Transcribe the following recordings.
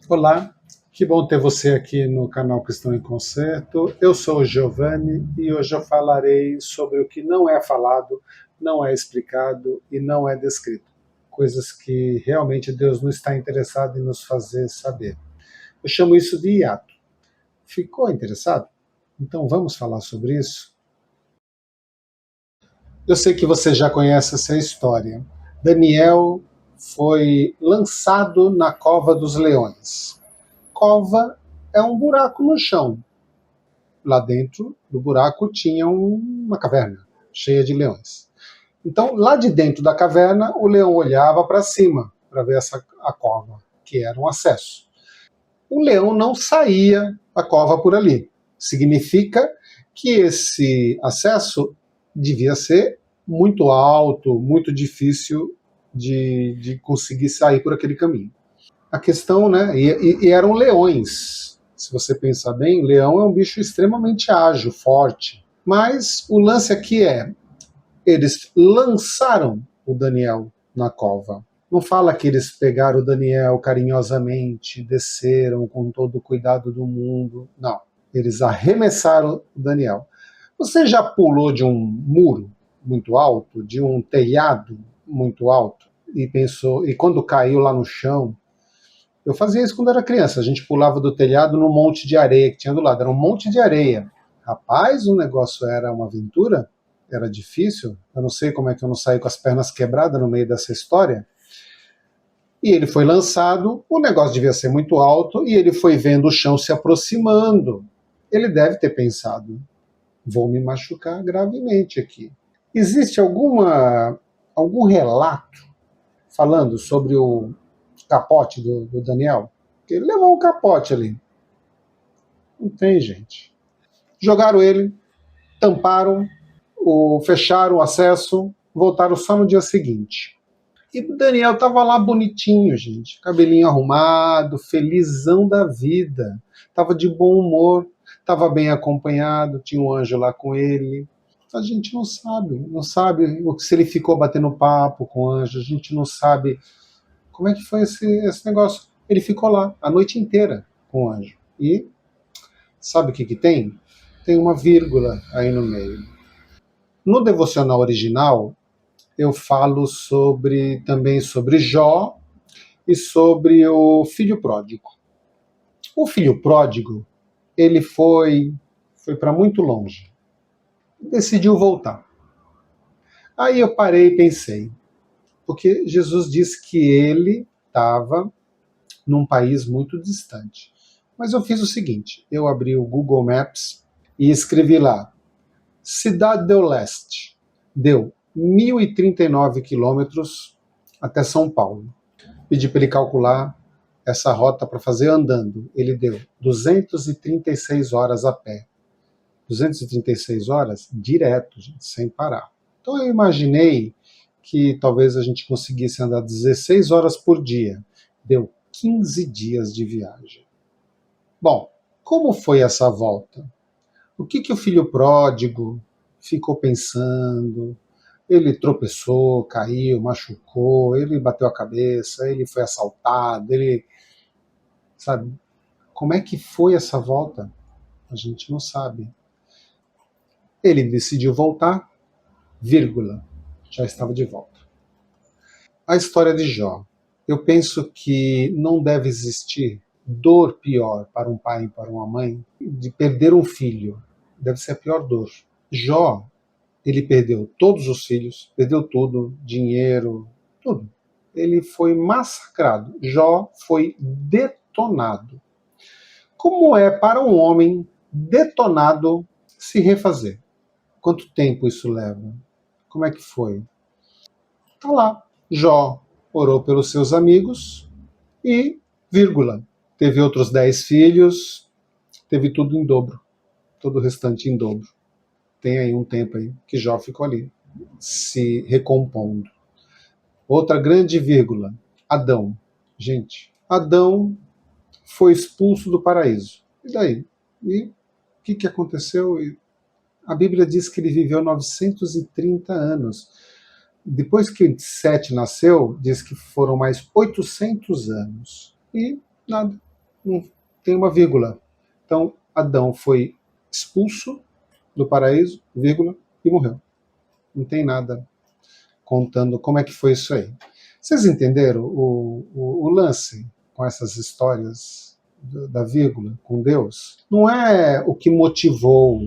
Olá, que bom ter você aqui no canal Cristão em Concerto. Eu sou o Giovanni e hoje eu falarei sobre o que não é falado, não é explicado e não é descrito. Coisas que realmente Deus não está interessado em nos fazer saber. Eu chamo isso de hiato. Ficou interessado? Então vamos falar sobre isso? Eu sei que você já conhece essa história. Daniel foi lançado na cova dos leões. Cova é um buraco no chão. Lá dentro do buraco tinha uma caverna cheia de leões. Então, lá de dentro da caverna, o leão olhava para cima para ver a cova, que era um acesso. O leão não saía da cova por ali. Significa que esse acesso devia ser muito alto, muito difícil de conseguir sair por aquele caminho. A questão, né? E eram leões. Se você pensar bem, leão é um bicho extremamente ágil, forte. Mas o lance aqui eles lançaram o Daniel na cova. Não fala que eles pegaram o Daniel carinhosamente, desceram com todo o cuidado do mundo. Não. Eles arremessaram o Daniel. Você já pulou de um muro muito alto, de um telhado muito alto, e pensou, e quando caiu lá no chão, eu fazia isso quando era criança. A gente pulava do telhado num monte de areia que tinha do lado. Era um monte de areia. Rapaz, o negócio era uma aventura. Era difícil. Eu não sei como é que eu não saí com as pernas quebradas no meio dessa história. E ele foi lançado. O negócio devia ser muito alto. E ele foi vendo o chão se aproximando. Ele deve ter pensado: vou me machucar gravemente aqui. Existe algum relato falando sobre o capote do Daniel? Ele levou um capote ali. Não tem, gente. Jogaram ele, tamparam, fecharam o acesso, voltaram só no dia seguinte. E o Daniel estava lá bonitinho, gente. Cabelinho arrumado, felizão da vida. Estava de bom humor, estava bem acompanhado, tinha um anjo lá com ele. A gente não sabe se ele ficou batendo papo com o anjo, a gente não sabe como é que foi esse negócio. Ele ficou lá a noite inteira com o anjo. E sabe o que tem? Tem uma vírgula aí no meio. No devocional original, eu falo também sobre Jó e sobre o filho pródigo. O filho pródigo, ele foi para muito longe. Decidiu voltar. Aí eu parei e pensei, porque Jesus disse que ele estava num país muito distante. Mas eu fiz o seguinte, eu abri o Google Maps e escrevi lá, Cidade do Leste. Deu 1.039 quilômetros até São Paulo. Pedi para ele calcular essa rota para fazer andando. Ele deu 236 horas a pé. 236 horas direto, gente, sem parar. Então eu imaginei que talvez a gente conseguisse andar 16 horas por dia. Deu 15 dias de viagem. Bom, como foi essa volta? O que o filho pródigo ficou pensando? Ele tropeçou, caiu, machucou, ele bateu a cabeça, ele foi assaltado, sabe? Como é que foi essa volta? A gente não sabe. Ele decidiu voltar, vírgula, já estava de volta. A história de Jó. Eu penso que não deve existir dor pior para um pai e para uma mãe de perder um filho. Deve ser a pior dor. Jó, ele perdeu todos os filhos, perdeu tudo, dinheiro, tudo. Ele foi massacrado. Jó foi detonado. Como é para um homem detonado se refazer? Quanto tempo isso leva? Como é que foi? Tá lá. Jó orou pelos seus amigos e, vírgula, teve outros 10 filhos, teve tudo em dobro. Todo o restante em dobro. Tem aí um tempo aí que Jó ficou ali, se recompondo. Outra grande vírgula, Adão. Gente, Adão foi expulso do paraíso. E daí? E o que aconteceu? A Bíblia diz que ele viveu 930 anos. Depois que Sete nasceu, diz que foram mais 800 anos. E nada. tem uma vírgula. Então, Adão foi expulso do paraíso, vírgula, e morreu. Não tem nada contando como é que foi isso aí. Vocês entenderam o lance com essas histórias da vírgula com Deus? Não é o que motivou,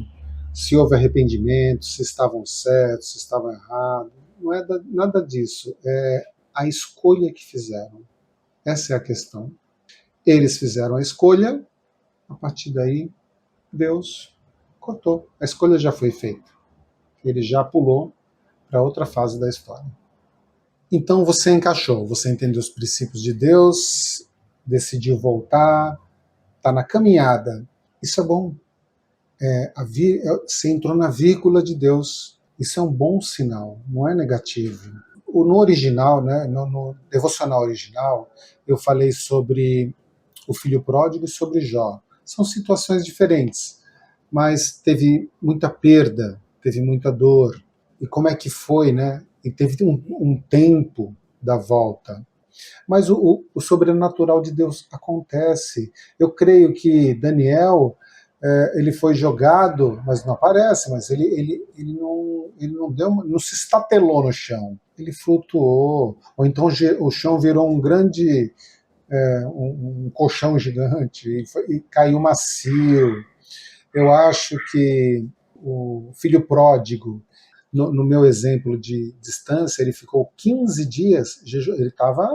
se houve arrependimento, se estavam certos, se estavam errados. Não é nada disso. É a escolha que fizeram. Essa é a questão. Eles fizeram a escolha, a partir daí, Deus cortou. A escolha já foi feita. Ele já pulou para outra fase da história. Então você encaixou, você entendeu os princípios de Deus, decidiu voltar, está na caminhada. Isso é bom. Você entrou na vírgula de Deus. Isso é um bom sinal, não é negativo. No original, né, no devocional original, eu falei sobre o filho pródigo e sobre Jó. São situações diferentes, mas teve muita perda, teve muita dor. E como é que foi, né? E teve um tempo da volta. Mas o sobrenatural de Deus acontece. Eu creio que Daniel, ele foi jogado, mas não aparece, mas ele não deu, não se estatelou no chão. Ele flutuou, ou então o chão virou um grande, um colchão gigante e caiu macio. Eu acho que o filho pródigo, no meu exemplo de distância, ele ficou 15 dias, ele estava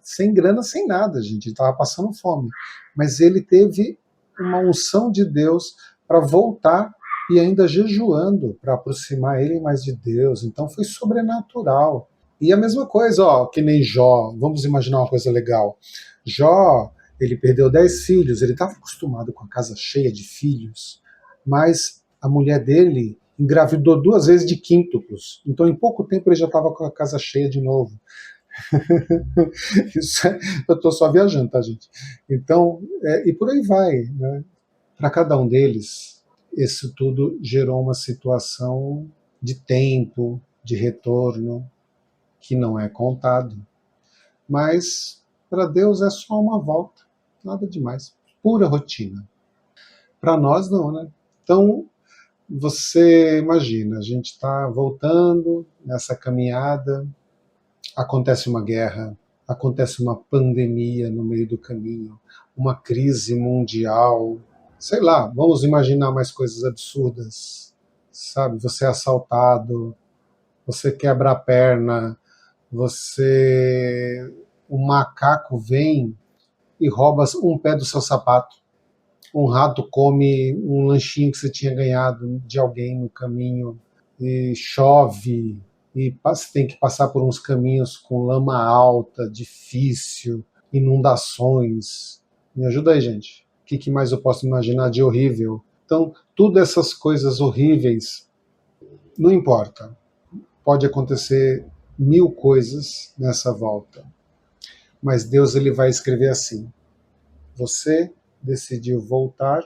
sem grana, sem nada, gente, ele estava passando fome. Mas ele teve uma unção de Deus para voltar e ainda jejuando, para aproximar ele mais de Deus. Então foi sobrenatural. E a mesma coisa, ó, que nem Jó, vamos imaginar uma coisa legal. Jó, ele perdeu 10 filhos, ele estava acostumado com a casa cheia de filhos, mas a mulher dele engravidou 2 vezes de quíntuplos. Então, em pouco tempo, ele já estava com a casa cheia de novo. Eu estou só viajando, tá, gente? Então, e por aí vai. Né? Para cada um deles, isso tudo gerou uma situação de tempo, de retorno, que não é contado. Mas, para Deus, é só uma volta. Nada demais. Pura rotina. Para nós, não, né? Então, você imagina, a gente está voltando nessa caminhada, acontece uma guerra, acontece uma pandemia no meio do caminho, uma crise mundial, sei lá, vamos imaginar mais coisas absurdas, sabe? Você é assaltado, você quebra a perna, um macaco vem e rouba um pé do seu sapato. Um rato come um lanchinho que você tinha ganhado de alguém no caminho, e chove, e você tem que passar por uns caminhos com lama alta, difícil, inundações. Me ajuda aí, gente. O que mais eu posso imaginar de horrível? Então, todas essas coisas horríveis, não importa. Pode acontecer 1000 coisas nessa volta. Mas Deus ele vai escrever assim: você decidiu voltar,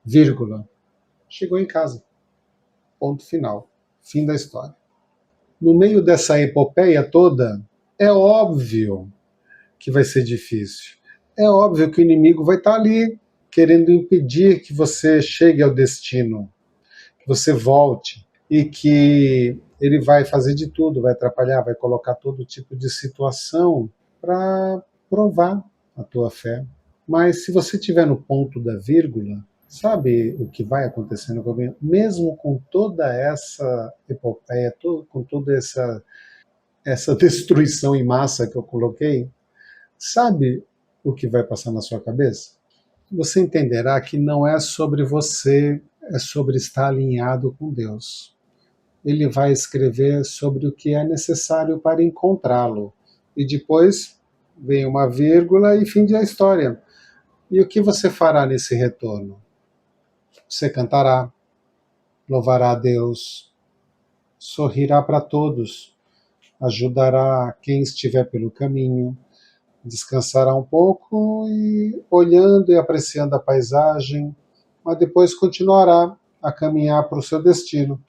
vírgula, chegou em casa. Ponto final. Fim da história. No meio dessa epopeia toda, é óbvio que vai ser difícil. É óbvio que o inimigo vai estar ali, querendo impedir que você chegue ao destino, que você volte, e que ele vai fazer de tudo, vai atrapalhar, vai colocar todo tipo de situação para provar a tua fé. Mas se você estiver no ponto da vírgula, sabe o que vai acontecer no governo? Mesmo com toda essa epopeia, com toda essa destruição em massa que eu coloquei, sabe o que vai passar na sua cabeça? Você entenderá que não é sobre você, é sobre estar alinhado com Deus. Ele vai escrever sobre o que é necessário para encontrá-lo. E depois vem uma vírgula e fim da história. E o que você fará nesse retorno? Você cantará, louvará a Deus, sorrirá para todos, ajudará quem estiver pelo caminho, descansará um pouco e olhando e apreciando a paisagem, mas depois continuará a caminhar para o seu destino,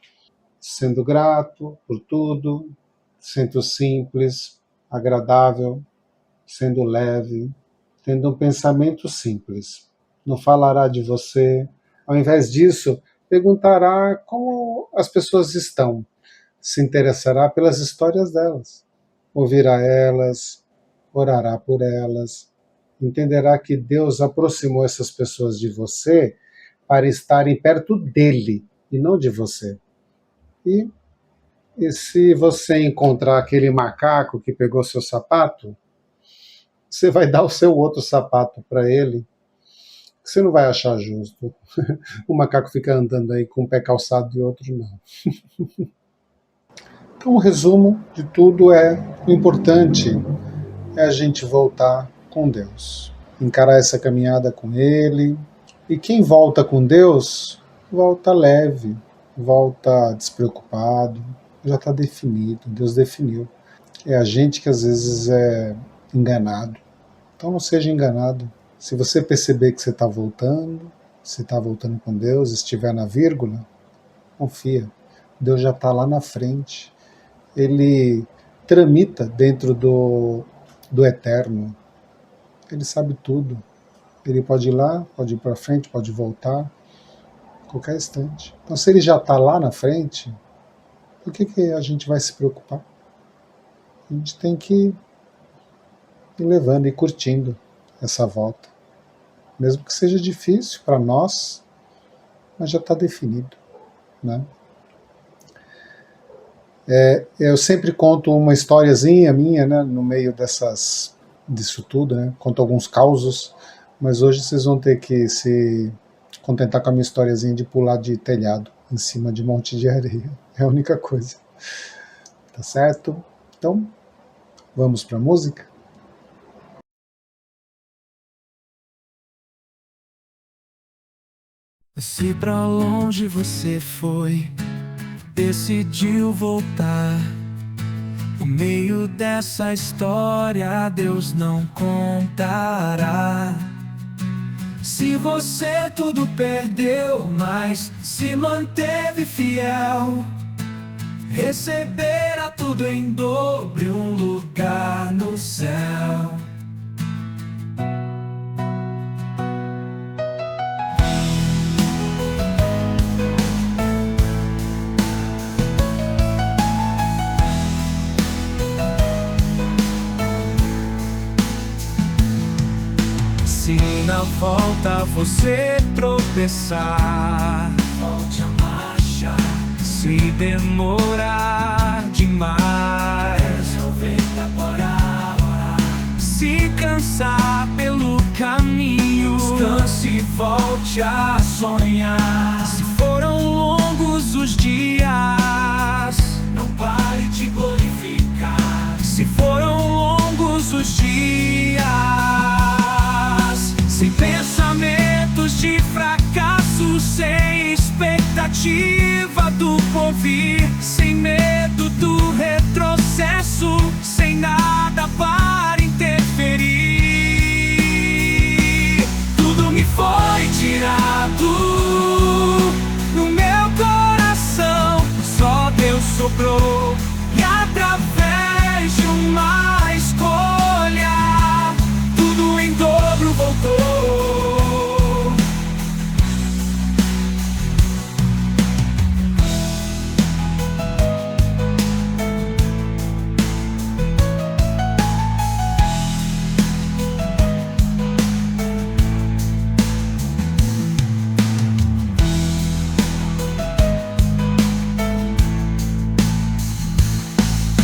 sendo grato por tudo, sendo simples, agradável, sendo leve. tendo um pensamento simples. Não falará de você. Ao invés disso, perguntará como as pessoas estão. Se interessará pelas histórias delas. Ouvirá elas, orará por elas. Entenderá que Deus aproximou essas pessoas de você para estarem perto dele e não de você. E se você encontrar aquele macaco que pegou seu sapato, você vai dar o seu outro sapato para ele. Você não vai achar justo. O macaco fica andando aí com um pé calçado e outro não. Então, o resumo de tudo é: o importante é a gente voltar com Deus, encarar essa caminhada com Ele. E quem volta com Deus, volta leve, volta despreocupado, já está definido, Deus definiu. É a gente que às vezes é enganado. Então não seja enganado. Se você perceber que você está voltando, se está voltando com Deus, estiver na vírgula, confia. Deus já está lá na frente. Ele tramita dentro do eterno. Ele sabe tudo. Ele pode ir lá, pode ir para frente, pode voltar, a qualquer instante. Então, se ele já está lá na frente, por que a gente vai se preocupar? A gente tem que ir levando e curtindo essa volta. Mesmo que seja difícil para nós, mas já está definido, né? Eu sempre conto uma historiazinha minha, né, no meio disso tudo, né? Conto alguns causos, mas hoje vocês vão ter que se contentar com a minha historiazinha de pular de telhado em cima de monte de areia. É a única coisa. Tá certo? Então, vamos para a música? Se pra longe você foi, decidiu voltar, no meio dessa história Deus não contará. Se você tudo perdeu, mas se manteve fiel, receberá tudo em dobro e um lugar no céu. Se na volta você tropeçar, volte a marcha. Se demorar demais, resolver orar. Se cansar pelo caminho, descanse e volte a sonhar. Se foram longos os dias, não pare de glorificar. Se foram longos os dias, sem pensamentos de fracasso, sem expectativa do porvir, sem medo do retrocesso, sem nada para interferir. Tudo me foi tirado no meu coração, só Deus sobrou. E através de uma escolha, tudo em dobro voltou.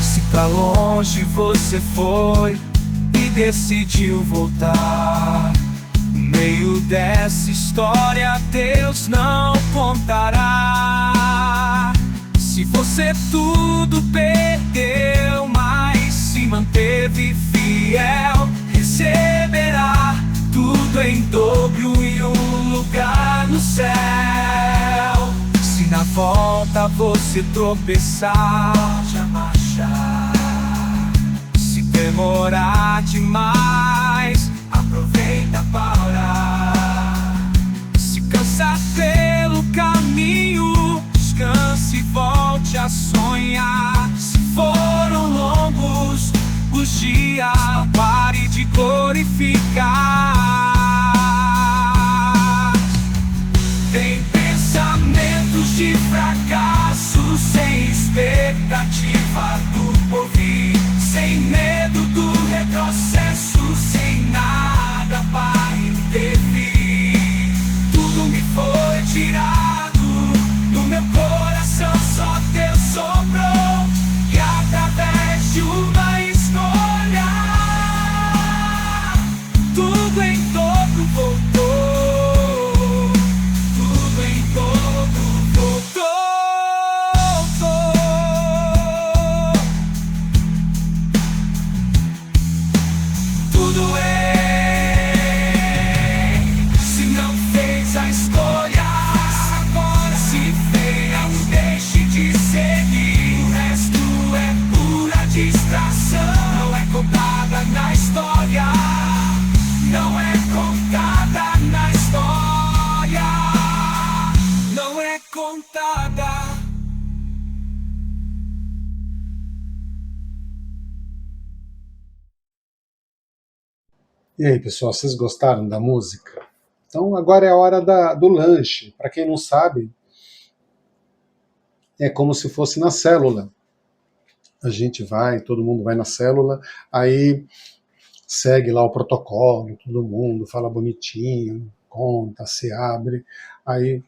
Se pra longe você foi e decidiu voltar, no meio dessa história Deus não contará. Se você tudo perdeu, mas se manteve fiel, receberá tudo em dobro e um lugar no céu. Se na volta você tropeçar, já marchar. Se demorar demais, aproveita para orar. Se cansar pelo caminho, descanse e volte a sonhar. Se foram longos os dias, pare de glorificar. E aí, pessoal, vocês gostaram da música? Então, agora é a hora do lanche. Para quem não sabe, é como se fosse na célula. A gente vai, todo mundo vai na célula, aí segue lá o protocolo, todo mundo fala bonitinho, conta, se abre, aí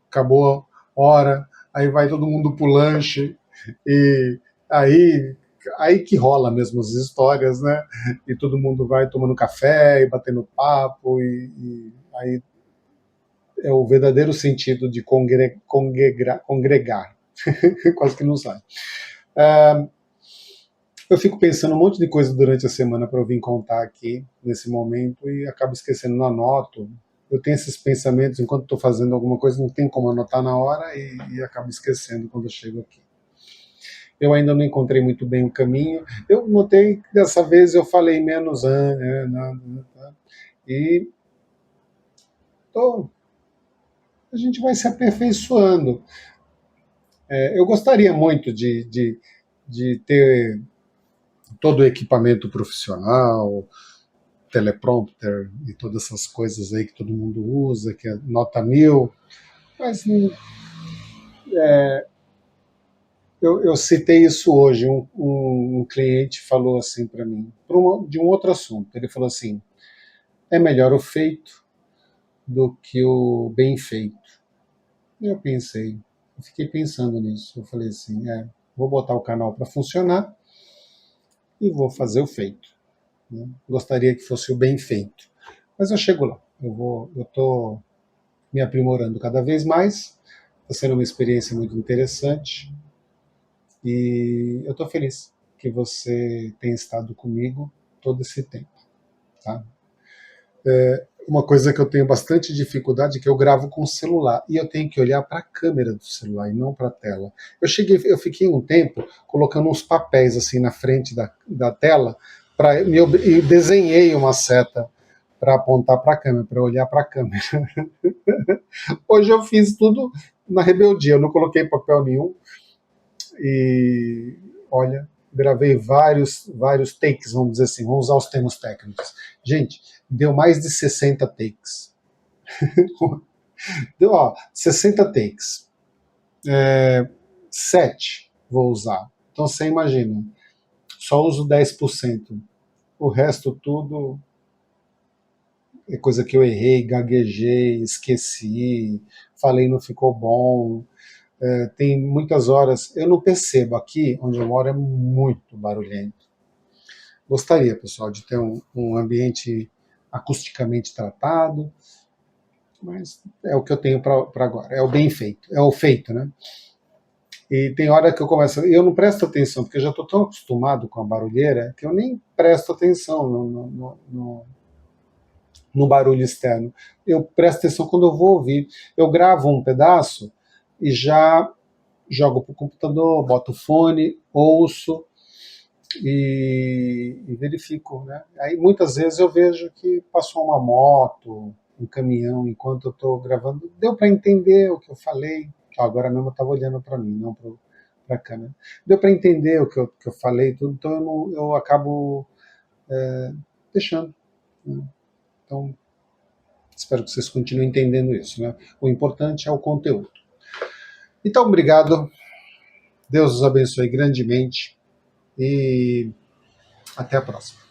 acabou a hora, aí vai todo mundo pro lanche, e aí, aí que rola mesmo as histórias, né? E todo mundo vai tomando café e batendo papo, e aí é o verdadeiro sentido de congregar. Quase que não sai. Eu fico pensando um monte de coisa durante a semana para eu vir contar aqui, nesse momento, e acabo esquecendo, não anoto. Eu tenho esses pensamentos enquanto estou fazendo alguma coisa, não tem como anotar na hora e acabo esquecendo quando eu chego aqui. Eu ainda não encontrei muito bem o caminho. Eu notei que dessa vez eu falei menos e a gente vai se aperfeiçoando. Eu gostaria muito de ter todo o equipamento profissional, teleprompter e todas essas coisas aí que todo mundo usa, que é nota 1000, mas eu citei isso hoje, um cliente falou assim para mim, de um outro assunto, ele falou assim, é melhor o feito do que o bem feito. E eu pensei, eu fiquei pensando nisso, eu falei assim, vou botar o canal para funcionar e vou fazer o feito. Né? Gostaria que fosse o bem feito, mas eu chego lá, eu estou me aprimorando cada vez mais, está sendo uma experiência muito interessante e eu estou feliz que você tenha estado comigo todo esse tempo. Tá? Uma coisa que eu tenho bastante dificuldade é que eu gravo com o celular e eu tenho que olhar para a câmera do celular e não para a tela. Eu fiquei um tempo colocando uns papéis assim na frente da tela e desenhei uma seta para apontar para a câmera, para olhar para a câmera. Hoje eu fiz tudo na rebeldia, eu não coloquei papel nenhum e olha, gravei vários takes, vamos dizer assim, vamos usar os termos técnicos. Gente, deu mais de 60 takes. Deu, 60 takes. 7 vou usar. Então você imagina, só uso 10%. O resto tudo é coisa que eu errei, gaguejei, esqueci, falei não ficou bom. Tem muitas horas, eu não percebo, aqui onde eu moro é muito barulhento. Gostaria, pessoal, de ter um ambiente acusticamente tratado, mas é o que eu tenho para agora, é o bem feito, é o feito, né? E tem hora que eu começo, e eu não presto atenção, porque eu já estou tão acostumado com a barulheira que eu nem presto atenção no barulho externo. Eu presto atenção quando eu vou ouvir. Eu gravo um pedaço e já jogo para o computador, boto o fone, ouço e verifico. Né? Aí muitas vezes eu vejo que passou uma moto, um caminhão enquanto eu estou gravando. Deu para entender o que eu falei. Agora mesmo eu estava olhando para mim, não para a câmera. Deu para entender o que eu falei, tudo, então eu acabo deixando. Né? Então, espero que vocês continuem entendendo isso. Né? O importante é o conteúdo. Então, obrigado. Deus os abençoe grandemente e até a próxima.